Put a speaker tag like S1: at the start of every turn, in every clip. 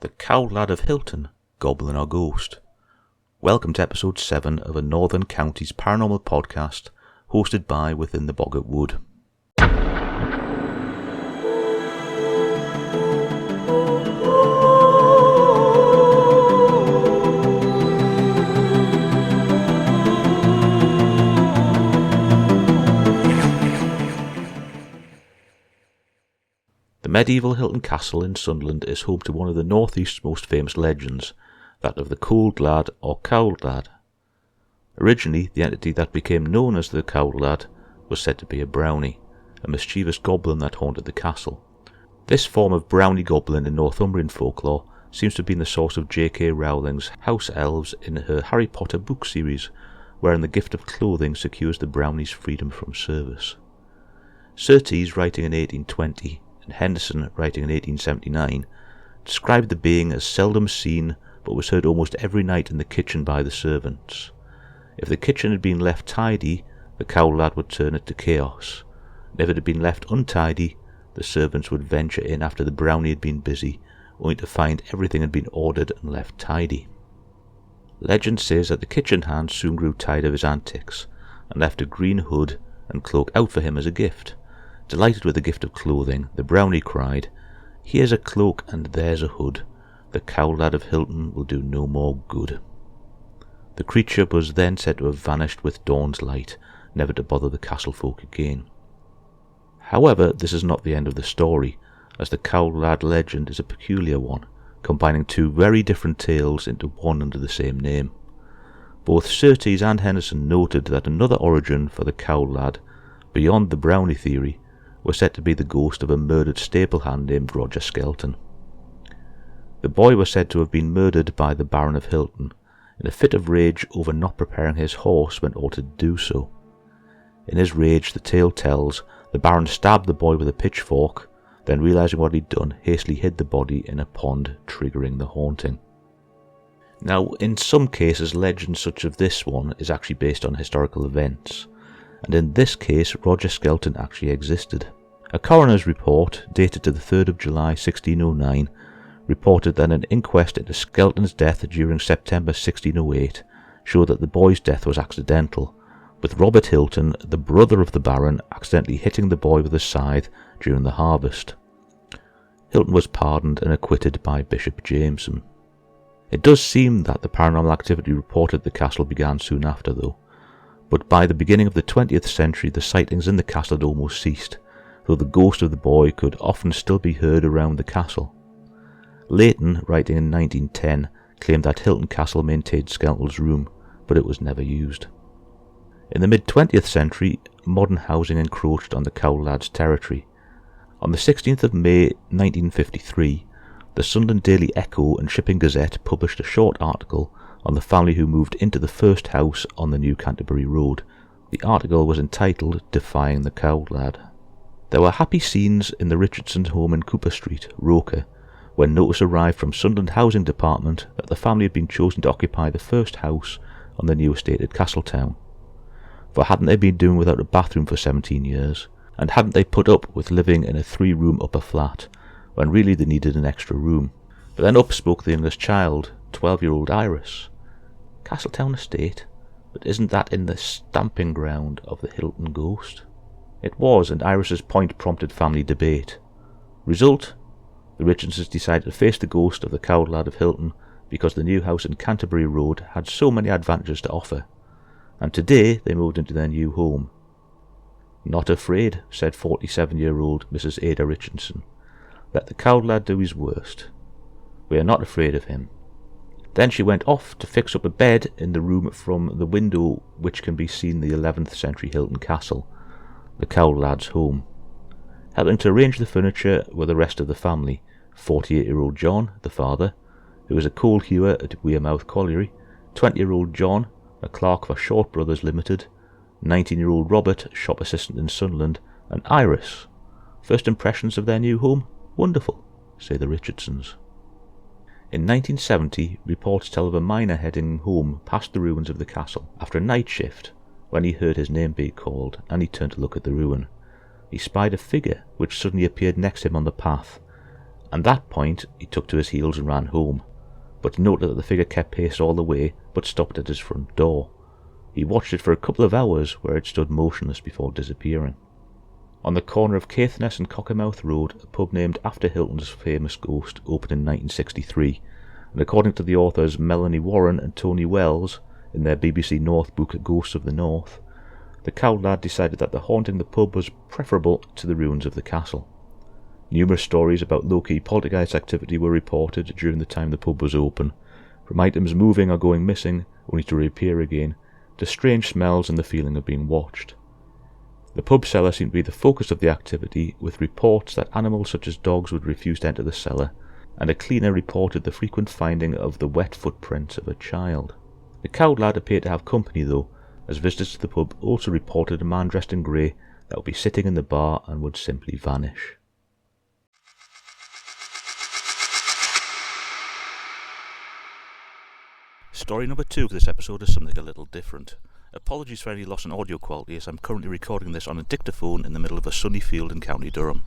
S1: The Cowled Lad of Hylton, Goblin or Ghost. Welcome to episode 7 of a Northern Counties paranormal podcast hosted by Within the Boggart Wood. The medieval Hylton Castle in Sunderland is home to one of the North East's most famous legends, that of the Cauld Lad or Cowled Lad. Originally, the entity that became known as the Cowled Lad was said to be a brownie, a mischievous goblin that haunted the castle. This form of brownie goblin in Northumbrian folklore seems to have been the source of J.K. Rowling's house elves in her Harry Potter book series, wherein the gift of clothing secures the brownie's freedom from service. Surtees, writing in 1820, and Henderson, writing in 1879, described the being as seldom seen but was heard almost every night in the kitchen by the servants. If the kitchen had been left tidy, the Cowled Lad would turn it to chaos, and if it had been left untidy, the servants would venture in after the brownie had been busy, only to find everything had been ordered and left tidy. Legend says that the kitchen hand soon grew tired of his antics, and left a green hood and cloak out for him as a gift. Delighted with the gift of clothing, the brownie cried, "Here's a cloak and there's a hood. The Cowled Lad of Hylton will do no more good." The creature was then said to have vanished with dawn's light, never to bother the castle folk again. However, this is not the end of the story, as the Cowled Lad legend is a peculiar one, combining two very different tales into one under the same name. Both Surtees and Henderson noted that another origin for the Cowled Lad, beyond the brownie theory, was said to be the ghost of a murdered stablehand named Roger Skelton. The boy was said to have been murdered by the Baron of Hylton, in a fit of rage over not preparing his horse when ordered to do so. In his rage, the tale tells, the Baron stabbed the boy with a pitchfork, then realising what he'd done, hastily hid the body in a pond, triggering the haunting. Now, in some cases, legends such as this one is actually based on historical events, and in this case Roger Skelton actually existed. A coroner's report, dated to the 3rd of July 1609, reported that an inquest into Skelton's death during September 1608 showed that the boy's death was accidental, with Robert Hylton, the brother of the Baron, accidentally hitting the boy with a scythe during the harvest. Hylton was pardoned and acquitted by Bishop Jameson. It does seem that the paranormal activity reported at the castle began soon after though, but by the beginning of the 20th century the sightings in the castle had almost ceased, though the ghost of the boy could often still be heard around the castle. Leighton, writing in 1910, claimed that Hylton Castle maintained Skelton's room, but it was never used. In the mid-20th century, modern housing encroached on the Cowled Lad's territory. On the 16th of May 1953, the Sunderland Daily Echo and Shipping Gazette published a short article on the family who moved into the first house on the New Canterbury Road. The article was entitled "Defying the Cowled Lad." There were happy scenes in the Richardson's home in Cooper Street, Roker, when notice arrived from Sunderland Housing Department that the family had been chosen to occupy the first house on the new estate at Castletown. For hadn't they been doing without a bathroom for 17 years, and hadn't they put up with living in a 3-room upper flat, when really they needed an extra room? But then up spoke the youngest child, 12-year-old Iris. Castletown Estate? But isn't that in the stamping ground of the Hylton ghost? It was, and Iris's point prompted family debate. Result? The Richardsons decided to face the ghost of the Cowled Lad of Hylton because the new house in Canterbury Road had so many advantages to offer, and today they moved into their new home. "Not afraid," said 47-year-old Mrs. Ada Richardson. "Let the Cowled Lad do his worst. We are not afraid of him." Then she went off to fix up a bed in the room from the window which can be seen the 11th century Hylton Castle, the Cowled Lad's home. Helping to arrange the furniture were the rest of the family, 48-year-old John, the father, who was a coal hewer at Wearmouth Colliery, 20-year-old John, a clerk for Short Brothers Limited, 19-year-old Robert, shop assistant in Sunderland, and Iris. First impressions of their new home? Wonderful, say the Richardsons. In 1970, reports tell of a miner heading home past the ruins of the castle after a night shift, when he heard his name being called, and he turned to look at the ruin. He spied a figure which suddenly appeared next to him on the path, At that point, he took to his heels and ran home, but noted that the figure kept pace all the way, but stopped at his front door. He watched it for a couple of hours, where it stood motionless before disappearing. On the corner of Caithness and Cockermouth Road, a pub named after Hylton's famous ghost opened in 1963, and according to the authors Melanie Warren and Tony Wells, in their BBC North book Ghosts of the North, the Cauld lad decided that the haunting the pub was preferable to the ruins of the castle. Numerous stories about low-key poltergeist activity were reported during the time the pub was open, from items moving or going missing only to reappear again, to strange smells and the feeling of being watched. The pub cellar seemed to be the focus of the activity, with reports that animals such as dogs would refuse to enter the cellar, and a cleaner reported the frequent finding of the wet footprints of a child. The Cauld lad appeared to have company though, as visitors to the pub also reported a man dressed in grey that would be sitting in the bar and would simply vanish. Story number 2 for this episode is something a little different. Apologies for any loss in audio quality, as I'm currently recording this on a dictaphone in the middle of a sunny field in County Durham.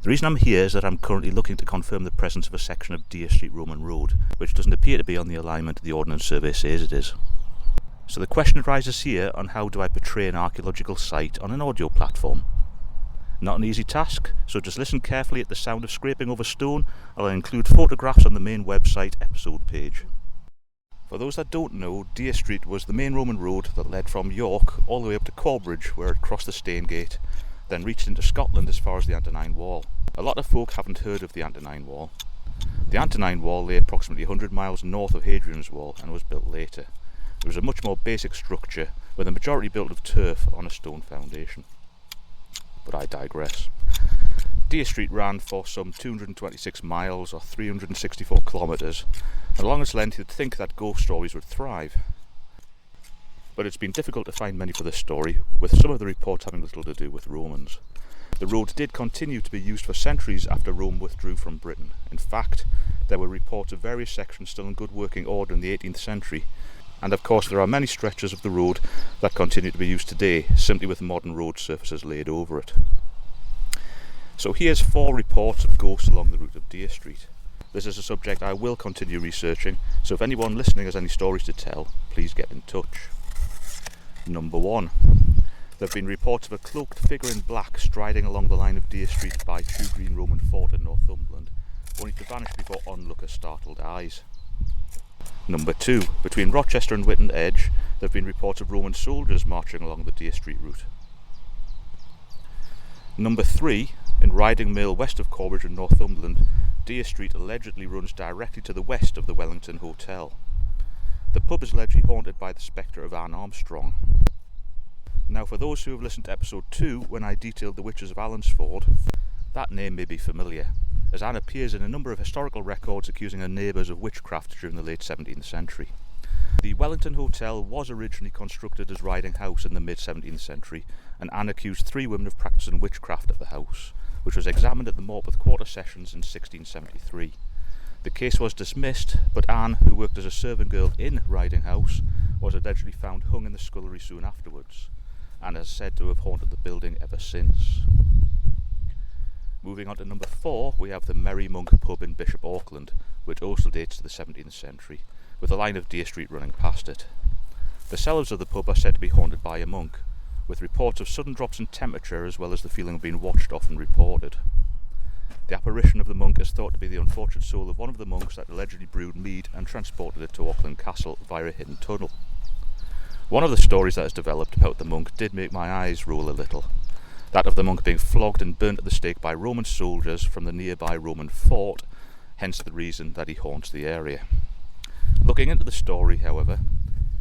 S1: The reason I'm here is that I'm currently looking to confirm the presence of a section of Dere Street Roman Road, which doesn't appear to be on the alignment the Ordnance Survey says it is. So the question arises here on how do I portray an archaeological site on an audio platform. Not an easy task, so just listen carefully at the sound of scraping over stone. I'll include photographs on the main website episode page. For those that don't know, Dere Street was the main Roman road that led from York all the way up to Corbridge, where it crossed the Staingate, then reached into Scotland as far as the Antonine Wall. A lot of folk haven't heard of the Antonine Wall. The Antonine Wall lay approximately 100 miles north of Hadrian's Wall and was built later. It was a much more basic structure, with the majority built of turf on a stone foundation. But I digress. Dere Street ran for some 226 miles or 364 kilometres, and along its length you'd think that ghost stories would thrive. But it's been difficult to find many for this story, with some of the reports having little to do with Romans. The road did continue to be used for centuries after Rome withdrew from Britain. In fact, there were reports of various sections still in good working order in the 18th century, and of course there are many stretches of the road that continue to be used today, simply with modern road surfaces laid over it. So here's 4 reports of ghosts along the route of Dere Street. This is a subject I will continue researching, so if anyone listening has any stories to tell, please get in touch. Number 1. There have been reports of a cloaked figure in black striding along the line of Dere Street by Kew Green Roman Fort in Northumberland, only to vanish before onlookers' startled eyes. Number 2. Between Rochester and Whitton Edge, there have been reports of Roman soldiers marching along the Dere Street route. Number 3. In Riding Mill west of Corbridge and Northumberland, Dere Street allegedly runs directly to the west of the Wellington Hotel. The pub is allegedly haunted by the spectre of Anne Armstrong. Now for those who have listened to episode 2 when I detailed the witches of Allansford, that name may be familiar, as Anne appears in a number of historical records accusing her neighbours of witchcraft during the late 17th century. The Wellington Hotel was originally constructed as Riding House in the mid-17th century, and Anne accused 3 women of practising witchcraft at the house, which was examined at the Morpeth Quarter Sessions in 1673. The case was dismissed, but Anne, who worked as a servant girl in Riding House, was allegedly found hung in the scullery soon afterwards, and is said to have haunted the building ever since. Moving on to number 4, we have the Merry Monk pub in Bishop Auckland, which also dates to the 17th century, with a line of Dere Street running past it. The cellars of the pub are said to be haunted by a monk, with reports of sudden drops in temperature as well as the feeling of being watched often reported. The apparition of the monk is thought to be the unfortunate soul of one of the monks that allegedly brewed mead and transported it to Auckland Castle via a hidden tunnel. One of the stories that has developed about the monk did make my eyes roll a little. That of the monk being flogged and burnt at the stake by Roman soldiers from the nearby Roman fort, hence the reason that he haunts the area. Looking into the story, however,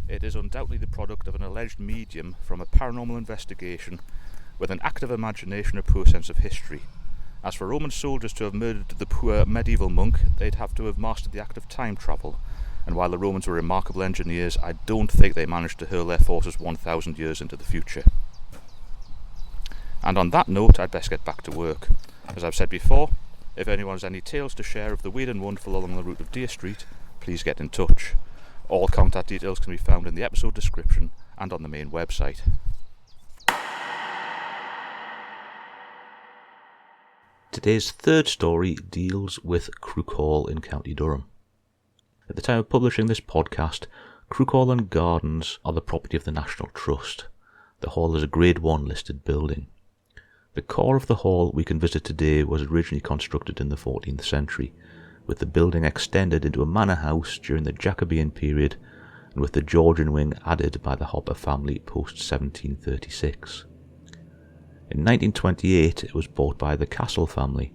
S1: it is undoubtedly the product of an alleged medium from a paranormal investigation with an active imagination or poor sense of history. As for Roman soldiers to have murdered the poor medieval monk, they'd have to have mastered the act of time travel, and while the Romans were remarkable engineers, I don't think they managed to hurl their forces 1,000 years into the future. And on that note, I'd best get back to work. As I've said before, if anyone has any tales to share of the weird and wonderful along the route of Dere Street, please get in touch. All contact details can be found in the episode description and on the main website. Today's third story deals with Crook Hall in County Durham. At the time of publishing this podcast, Crook Hall and Gardens are the property of the National Trust. The hall is a Grade 1 listed building. The core of the hall we can visit today was originally constructed in the 14th century, with the building extended into a manor house during the Jacobean period and with the Georgian wing added by the Hopper family post-1736. In 1928 it was bought by the Castle family,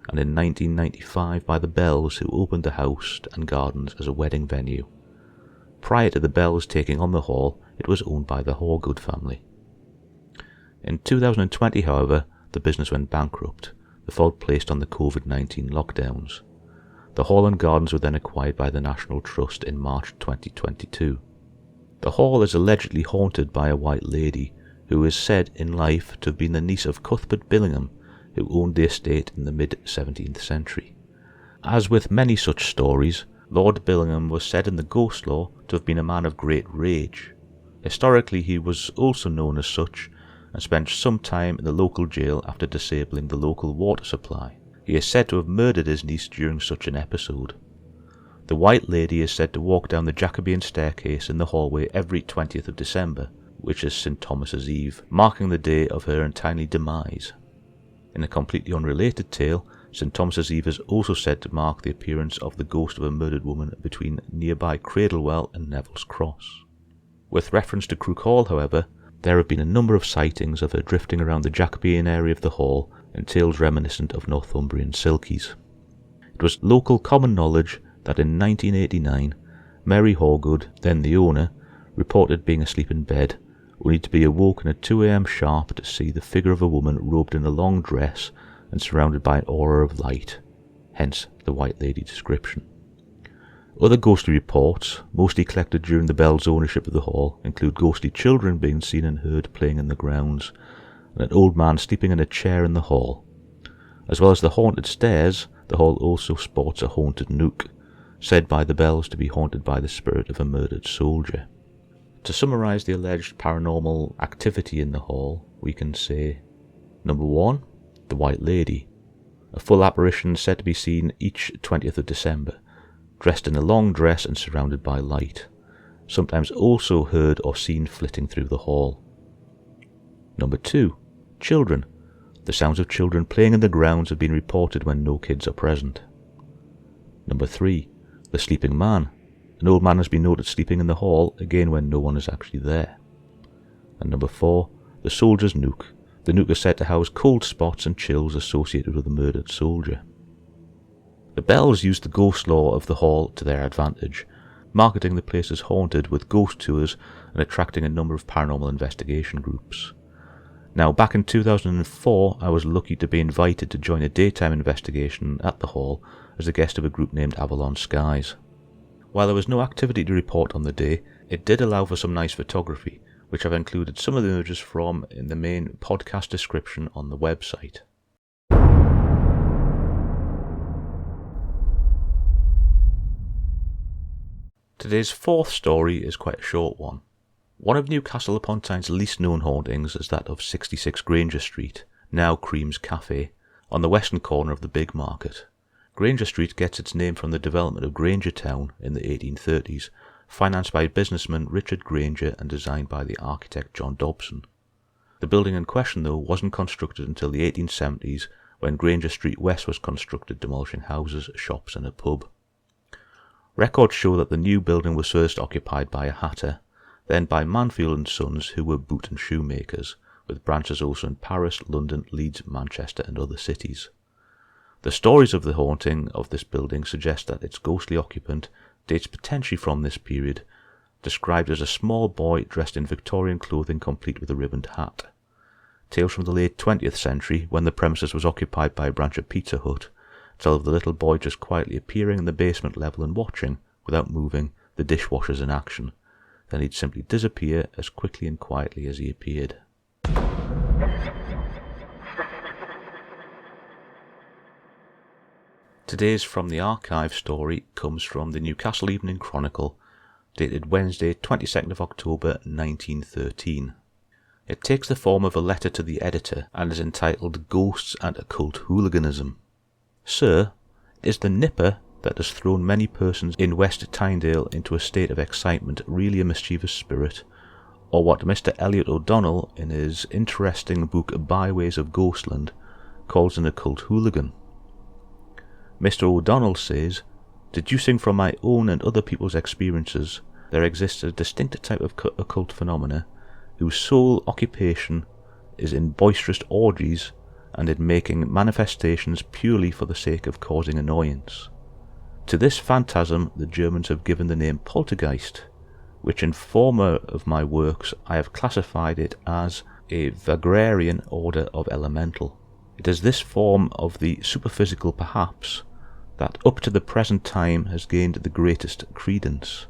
S1: and in 1995 by the Bells, who opened the house and gardens as a wedding venue. Prior to the Bells taking on the hall, it was owned by the Horgood family. In 2020, however, the business went bankrupt, the fault placed on the COVID-19 lockdowns. The hall and gardens were then acquired by the National Trust in March 2022. The hall is allegedly haunted by a white lady, who is said in life to have been the niece of Cuthbert Billingham, who owned the estate in the mid-17th century. As with many such stories, Lord Billingham was said in the ghost lore to have been a man of great rage. Historically, he was also known as such, and spent some time in the local jail after disabling the local water supply. He is said to have murdered his niece during such an episode. The White Lady is said to walk down the Jacobean staircase in the hallway every 20th of December, which is St. Thomas's Eve, marking the day of her untimely demise. In a completely unrelated tale, St. Thomas's Eve is also said to mark the appearance of the ghost of a murdered woman between nearby Cradlewell and Neville's Cross. With reference to Crook Hall, however, there have been a number of sightings of her drifting around the Jacobean area of the hall in tales reminiscent of Northumbrian silkies. It was local common knowledge that in 1989, Mary Horgood, then the owner, reported being asleep in bed, only to be awoken at 2 a.m. sharp to see the figure of a woman robed in a long dress and surrounded by an aura of light, hence the White Lady description. Other ghostly reports, mostly collected during the Bell's ownership of the hall, include ghostly children being seen and heard playing in the grounds, and an old man sleeping in a chair in the hall. As well as the haunted stairs, the hall also sports a haunted nook, said by the Bells to be haunted by the spirit of a murdered soldier. To summarise the alleged paranormal activity in the hall, we can say: Number 1. The White Lady. A full apparition said to be seen each 20th of December, dressed in a long dress and surrounded by light, sometimes also heard or seen flitting through the hall. Number 2. Children. The sounds of children playing in the grounds have been reported when no kids are present. Number 3. The sleeping man. An old man has been noted sleeping in the hall, again when no one is actually there. And number 4. The soldier's nook. The nook is said to house cold spots and chills associated with a murdered soldier. The Bells used the ghost lore of the hall to their advantage, marketing the place as haunted with ghost tours and attracting a number of paranormal investigation groups. Now, back in 2004, I was lucky to be invited to join a daytime investigation at the hall as a guest of a group named Avalon Skies. While there was no activity to report on the day, it did allow for some nice photography, which I've included some of the images from in the main podcast description on the website. Today's fourth story is quite a short one. One of Newcastle upon Tyne's least known hauntings is that of 66 Granger Street, now Cream's Cafe, on the western corner of the Big Market. Granger Street gets its name from the development of Granger Town in the 1830s, financed by businessman Richard Granger and designed by the architect John Dobson. The building in question, though, wasn't constructed until the 1870s, when Granger Street West was constructed, demolishing houses, shops and a pub. Records show that the new building was first occupied by a hatter, then by Manfield and Sons, who were boot and shoemakers, with branches also in Paris, London, Leeds, Manchester and other cities. The stories of the haunting of this building suggest that its ghostly occupant dates potentially from this period, described as a small boy dressed in Victorian clothing complete with a ribboned hat. Tales from the late 20th century, when the premises was occupied by a branch of Pizza Hut, tell of the little boy just quietly appearing in the basement level and watching, without moving, the dishwashers in action. Then he'd simply disappear as quickly and quietly as he appeared. Today's From the Archive story comes from the Newcastle Evening Chronicle, dated Wednesday 22nd of October 1913. It takes the form of a letter to the editor and is entitled Ghosts and Occult Hooliganism. Sir, is the nipper that has thrown many persons in West Tyndale into a state of excitement really a mischievous spirit, or what Mr. Elliot O'Donnell, in his interesting book Byways of Ghostland, calls an occult hooligan? Mr. O'Donnell says, deducing from my own and other people's experiences, there exists a distinct type of occult phenomena whose sole occupation is in boisterous orgies and in making manifestations purely for the sake of causing annoyance. To this phantasm the Germans have given the name poltergeist, which in former of my works I have classified it as a Wagnerian order of elemental. It is this form of the superphysical perhaps that up to the present time has gained the greatest credence.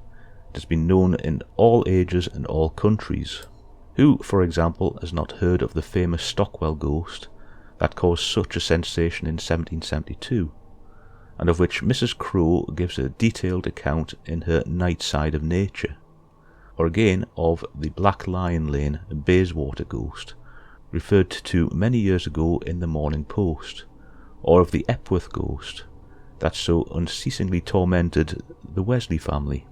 S1: It has been known in all ages and all countries. Who, for example, has not heard of the famous Stockwell ghost that caused such a sensation in 1772, and of which Mrs. Crowe gives a detailed account in her Night Side of Nature? Or again of the Black Lion Lane Bayswater ghost, referred to many years ago in the Morning Post, or of the Epworth ghost that so unceasingly tormented the Wesley family,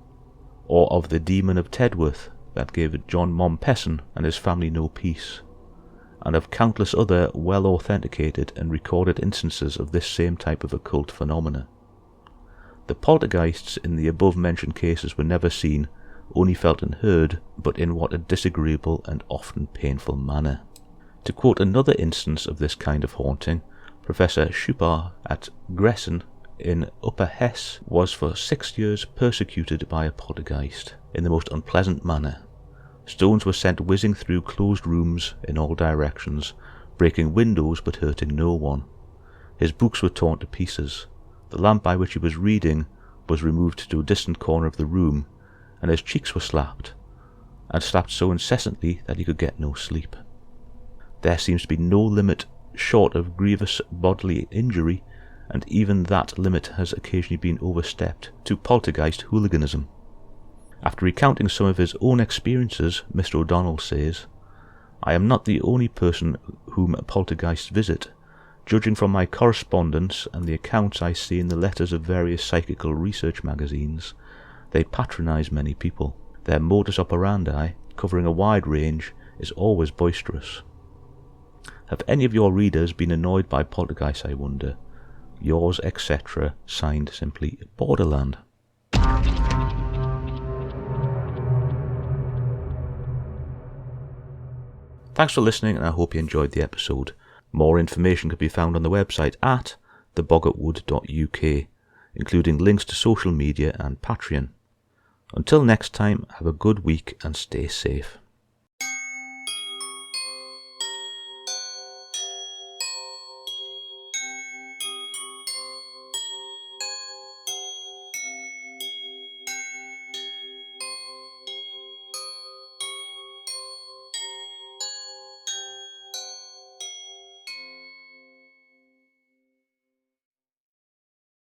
S1: or of the demon of Tedworth that gave John Mompesson and his family no peace, and of countless other well authenticated and recorded instances of this same type of occult phenomena. The poltergeists in the above mentioned cases were never seen, only felt and heard, but in what a disagreeable and often painful manner. To quote another instance of this kind of haunting, Professor Schupar at Gresson in Upper Hesse was for 6 years persecuted by a poltergeist in the most unpleasant manner. Stones were sent whizzing through closed rooms in all directions, breaking windows but hurting no one. His books were torn to pieces. The lamp by which he was reading was removed to a distant corner of the room, and his cheeks were slapped so incessantly that he could get no sleep. There seems to be no limit short of grievous bodily injury, and even that limit has occasionally been overstepped to poltergeist hooliganism. After recounting some of his own experiences, Mr. O'Donnell says, I am not the only person whom poltergeists visit. Judging from my correspondence and the accounts I see in the letters of various psychical research magazines, they patronize many people. Their modus operandi, covering a wide range, is always boisterous. Have any of your readers been annoyed by poltergeists, I wonder? Yours, etc., signed simply Borderland. Thanks for listening, and I hope you enjoyed the episode. More information can be found on the website at theboggartwood.uk, including links to social media and Patreon. Until next time, have a good week and stay safe.